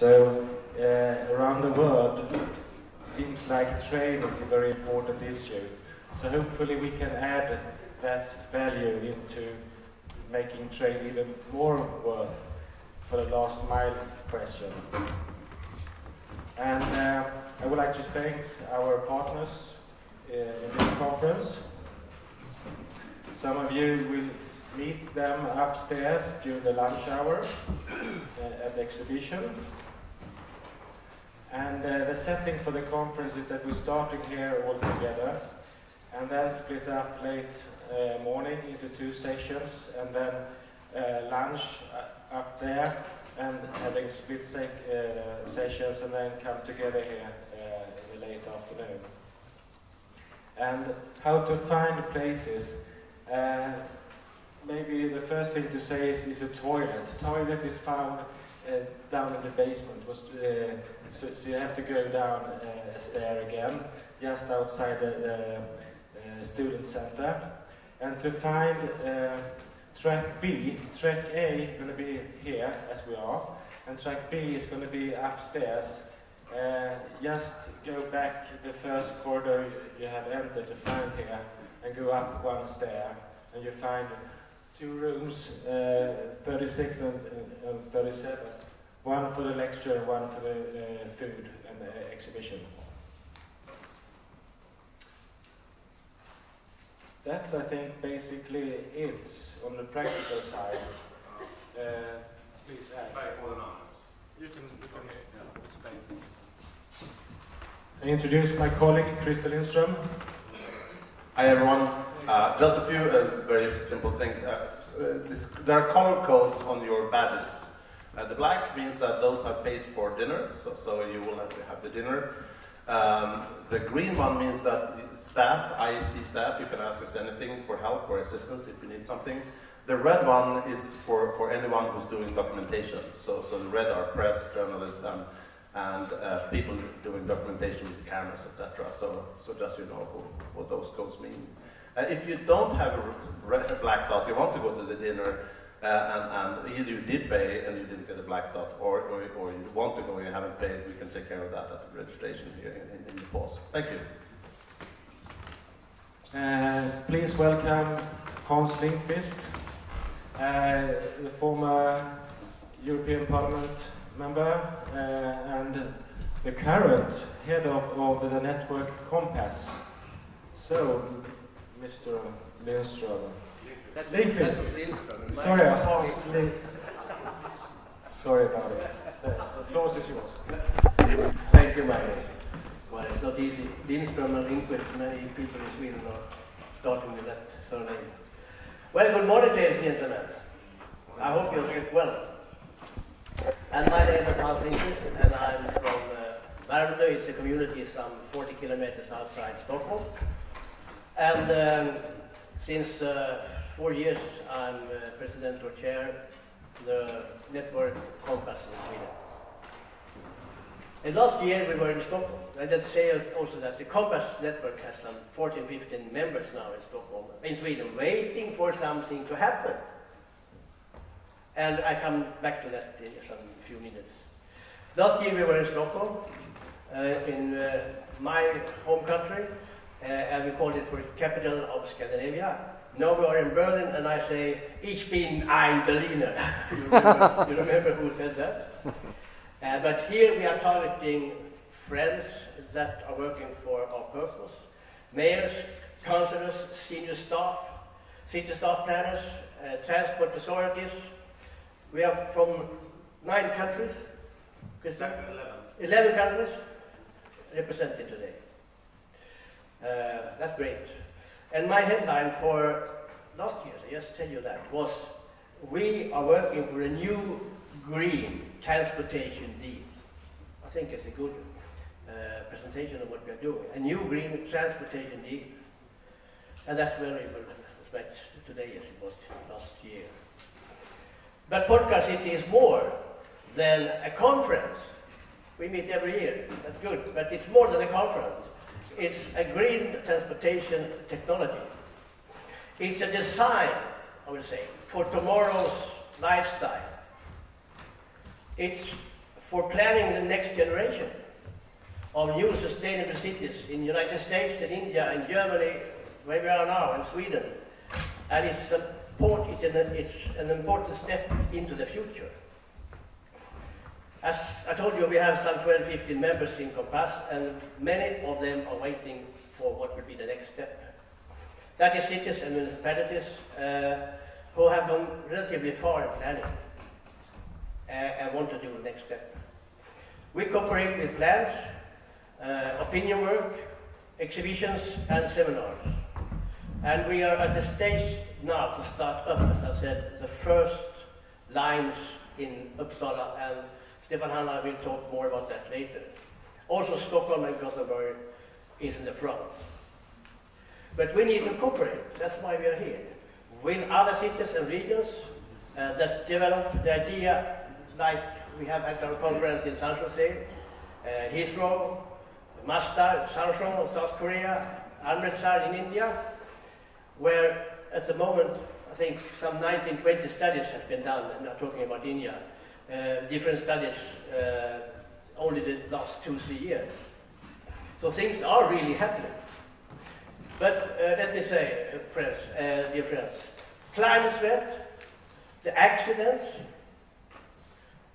So around the world, it seems like trade is a very important issue. So hopefully we can add that value into making trade even more worth for the last mile question. And I would like to thank our partners in this conference. Some of you will meet them upstairs during the lunch hour at the exhibition. And the setting for the conference is that we're starting here all together and then split up late morning into 2 sessions, and then lunch up there and having split sessions, and then come together here in the late afternoon. And how to find places. Maybe the first thing to say is a toilet. Toilet is found down in the basement. So you have to go down a stair again, just outside the student center. And to find track B, track A is going to be here, as we are, and track B is going to be upstairs. Just go back the first corridor you have entered to find here, and go up 1 stair, and you find 2 rooms, 36 and 37. One for the lecture and one for the food and the exhibition. That's, I think, basically it on the practical side. Please add. You can explain. I introduce my colleague, Christer Lindström. Hi everyone. Just a few very simple things. There are color codes on your badges. The black means that those have paid for dinner, so you will have the dinner. The green one means that staff, IST staff, you can ask us anything for help or assistance if you need something. The red one is for anyone who's doing documentation. So the red are press, journalists, and people doing documentation with cameras, etc. So just you know what those codes mean. If you don't have a black dot, you want to go to the dinner, and either you did pay and you didn't get a black dot, or you want to go and you haven't paid, we can take care of that at the registration here in the pause. Thank you. Please welcome Hans Lindqvist, the former European Parliament member and the current head of the network Kompass. So, Mr. Lindström. Lindqvist. Sorry, sorry about it. The floor is yours. Thank you, Magnus. Well, it's not easy. Lindström and Lindqvist, many people in Sweden are starting with that surname. Well, good morning, ladies and gentlemen. I hope you're sick well. And my name is Hans Lindqvist, and I'm from Värmdö. It's a community some 40 kilometers outside Stockholm. And since 4 years, I'm president or chair of the network Kompass in Sweden. And last year we were in Stockholm. I just say also that the Kompass network has some 14, 15 members now in Stockholm, in Sweden, waiting for something to happen. And I come back to that in some few minutes. Last year we were in Stockholm, in my home country, and we called it for capital of Scandinavia. Now we are in Berlin, and I say, Ich bin ein Berliner. You remember who said that? But here we are targeting friends that are working for our purpose. Mayors, councillors, senior staff, city staff planners, transport authorities. We are from 9 countries. 11 countries represented today. That's great. And my headline for last year, I just tell you that, was we are working for a new green transportation deal. I think it's a good presentation of what we are doing. A new green transportation deal. And that's very well respect today as it was last year. But Podcar City is more than a conference. We meet every year, that's good, but it's more than a conference. It's a green transportation technology. It's a design, I would say, for tomorrow's lifestyle. It's for planning the next generation of new sustainable cities in the United States, in India, in Germany, where we are now, in Sweden. And it's an important step into the future. As I told you, we have some 12-15 members in Kompass, and many of them are waiting for what will be the next step. That is cities and municipalities who have gone relatively far in planning and want to do the next step. We cooperate with plans, opinion work, exhibitions and seminars. And we are at the stage now to start up, as I said, the first lines in Uppsala, and Stefan Hanna will talk more about that later. Also Stockholm and Gothenburg is in the front. But we need to cooperate, that's why we are here, with other cities and regions that develop the idea, like we have at our conference in San Jose, Heathrow, Mazda, Samsung of South Korea, Amritsar in India, where at the moment, I think some 19-20 studies have been done, and I'm talking about India, different studies only the last 2-3 years. So things are really happening. But let me say, friends, dear friends, climate threat, the accidents,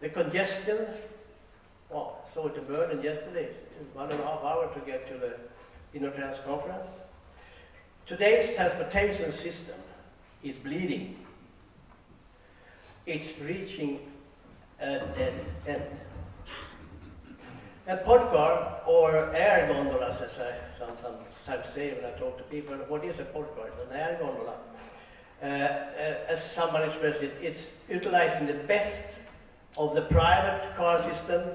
the congestion, well, so it burden yesterday, 1.5 hours to get to the Innotrans conference. Today's transportation system is bleeding. It's reaching a dead end. And Podcar, or air gondolas, as I sometimes say when I talk to people, what is a Podcar? It's an air gondola. As somebody expressed it, it's utilizing the best of the private car system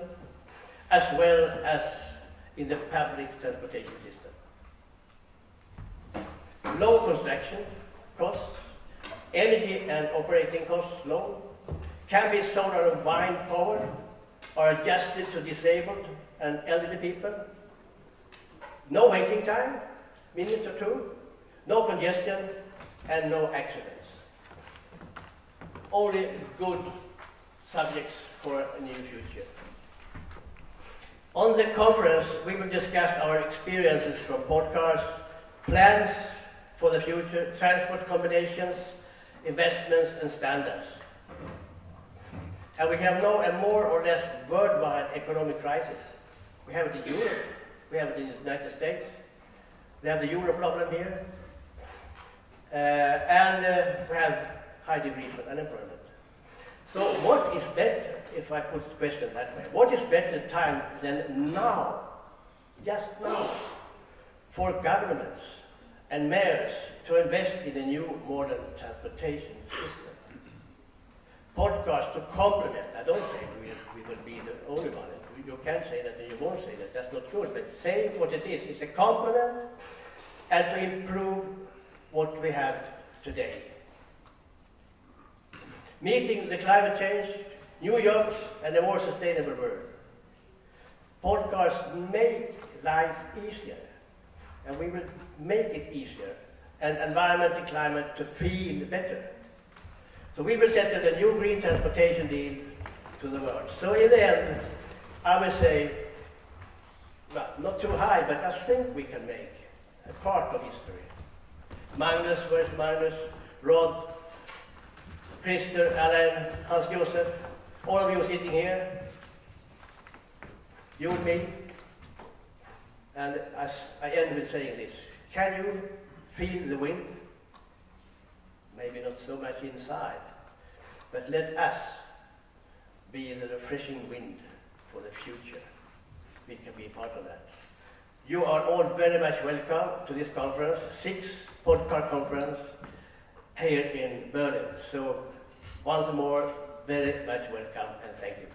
as well as in the public transportation system. Low construction costs, energy and operating costs low, can be solar and wind power, are adjusted to disabled and elderly people. No waiting time, minutes or two, no congestion, and no accidents. Only good subjects for a new future. On the conference, we will discuss our experiences from Podcar's plans for the future, transport combinations, investments, and standards. And we have now a more or less worldwide economic crisis. We have it in Europe, we have it in the United States, we have the Euro problem here, and we have high degrees of unemployment. So what is better, if I put the question that way, what is better time than now, just now, for governments and mayors to invest in a new modern transportation system? Podcasts to complement, I don't say we will be the only one. You can say that and you won't say that, that's not true, but say what it is. It's a complement and to improve what we have today. Meeting the climate change, new jobs, and a more sustainable world. Podcasts make life easier, and we will make it easier, and environment and climate to feel better. So we will settle a new green transportation deal to the world. So in the end, I will say, well, not too high, but I think we can make a part of history. Magnus, where's Magnus? Rod, Christer, Alan, Hans-Josef, all of you sitting here, you and me. And as I end with saying this, can you feel the wind? Maybe not so much inside, but let us be the refreshing wind for the future. We can be part of that. You are all very much welcome to this conference, 6th Podcar conference here in Berlin. So once more, very much welcome and thank you.